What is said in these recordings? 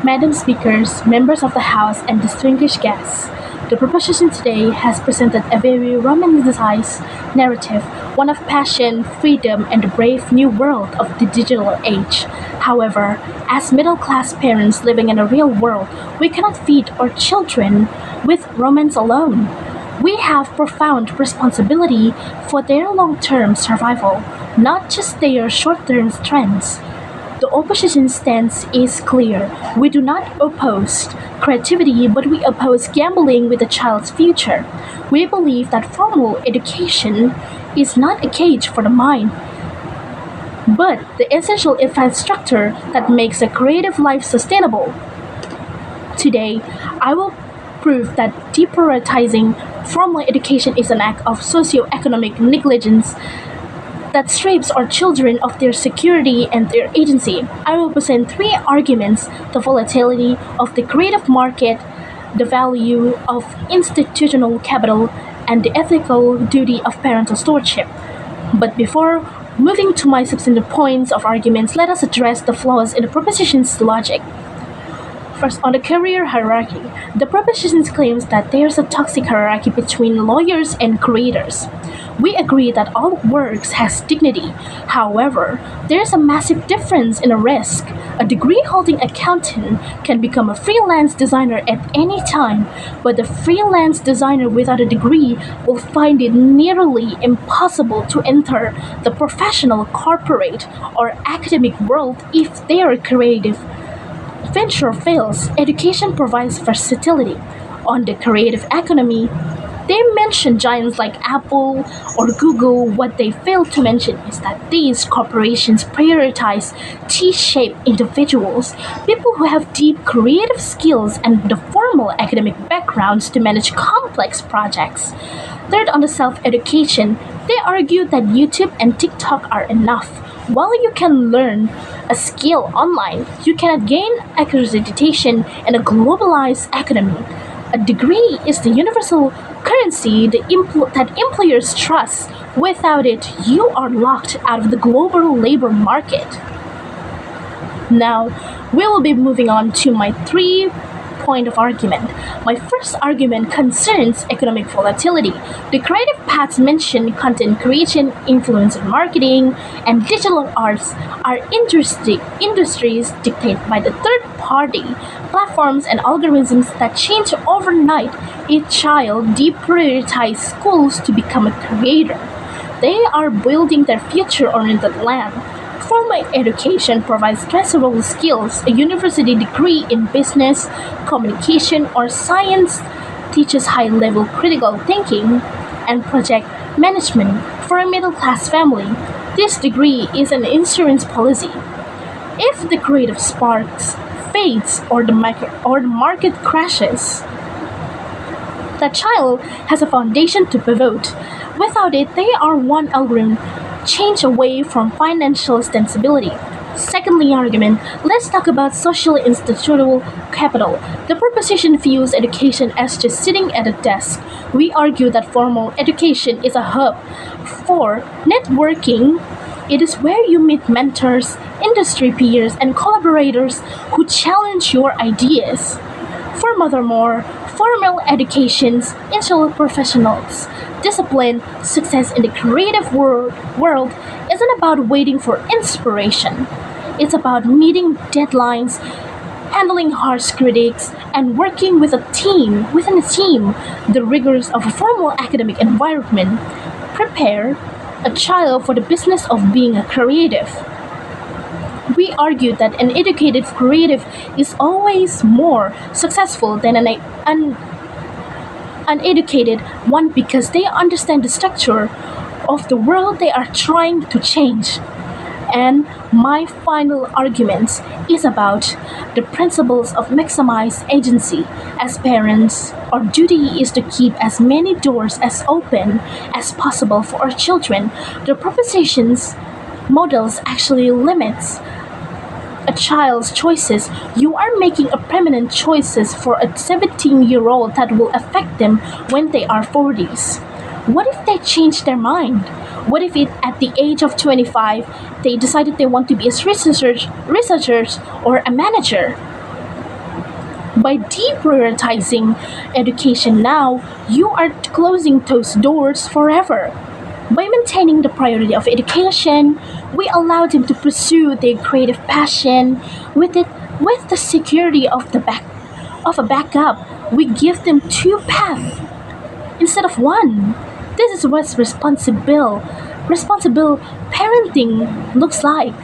Madam Speakers, members of the House, and distinguished guests, the proposition today has presented a very romanticized narrative, one of passion, freedom, and the brave new world of the digital age. However, as middle class parents living in a real world, we cannot feed our children with romance alone. We have profound responsibility for their long term survival, not just their short term trends. The opposition stance is clear. We do not oppose creativity, but we oppose gambling with a child's future. We believe that formal education is not a cage for the mind, but the essential infrastructure that makes a creative life sustainable. Today, I will prove that deprioritizing formal education is an act of socio-economic negligence that strips our children of their security and their agency. I will present three arguments: the volatility of the creative market, the value of institutional capital, and the ethical duty of parental stewardship. But before moving to my substantive points of arguments, let us address the flaws in the proposition's logic. First, on the career hierarchy, the proposition claims that there's a toxic hierarchy between lawyers and creators. We agree that all work has dignity. However, there's a massive difference in a risk. A degree-holding accountant can become a freelance designer at any time, but the freelance designer without a degree will find it nearly impossible to enter the professional, corporate, or academic world if their creative venture fails. Education provides versatility. On the creative economy, they mention giants like Apple or Google. What they fail to mention is that these corporations prioritize T-shaped individuals, people who have deep creative skills and the formal academic backgrounds to manage complex projects. Third, on the self-education, they argue that YouTube and TikTok are enough. While you can learn a skill online, you cannot gain accreditation in a globalized economy. A degree is the universal currency that employers trust. Without it, you are locked out of the global labor market. Now, we will be moving on to my three-point of argument. My first argument concerns economic volatility. The creative paths mentioned content creation, influencer marketing, and digital arts are industries dictated by the third-party platforms and algorithms that change overnight. A child deprioritizes schools to become a creator. They are building their future-oriented land. Formal education provides transferable skills. A university degree in business, communication, or science teaches high-level critical thinking and project management. For a middle-class family, this degree is an insurance policy. If the creative sparks fades or the market crashes, the child has a foundation to pivot. Without it, they are one algorithm change away from financial stability. Secondly, argument, let's talk about social institutional capital. The proposition views education as just sitting at a desk. We argue that formal education is a hub for networking. It is where you meet mentors, industry peers, and collaborators who challenge your ideas. Furthermore, formal education's initial professionals discipline. Success in the creative world isn't about waiting for inspiration. It's about meeting deadlines, handling harsh critics, and working within a team. The rigors of a formal academic environment prepare a child for the business of being a creative. We argue that an educated creative is always more successful than an uneducated one because they understand the structure of the world they are trying to change. And my final argument is about the principles of maximized agency. As parents, our duty is to keep as many doors as open as possible for our children. The proposition's models actually limits a child's choices. You are making a permanent choices for a 17-year-old that will affect them when they are 40s. What if they change their mind? What if at the age of 25 they decided they want to be a researchers or a manager? By deprioritizing education now, you are closing those doors forever. By maintaining the priority of education, we allow them to pursue their creative passion with it with the security of of a backup. We give them two paths instead of one. This is what responsible parenting looks like.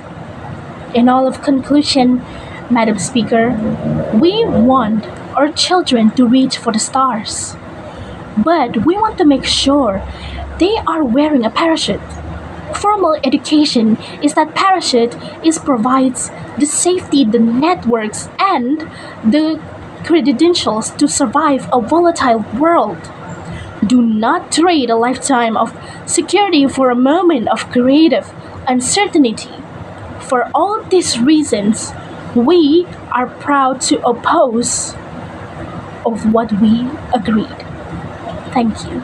In all of conclusion, Madam Speaker, we want our children to reach for the stars, but we want to make sure they are wearing a parachute. Formal education is that parachute is provides the safety, the networks, and the credentials to survive a volatile world. Do not trade a lifetime of security for a moment of creative uncertainty. For all these reasons, we are proud to oppose of what we agreed. Thank you.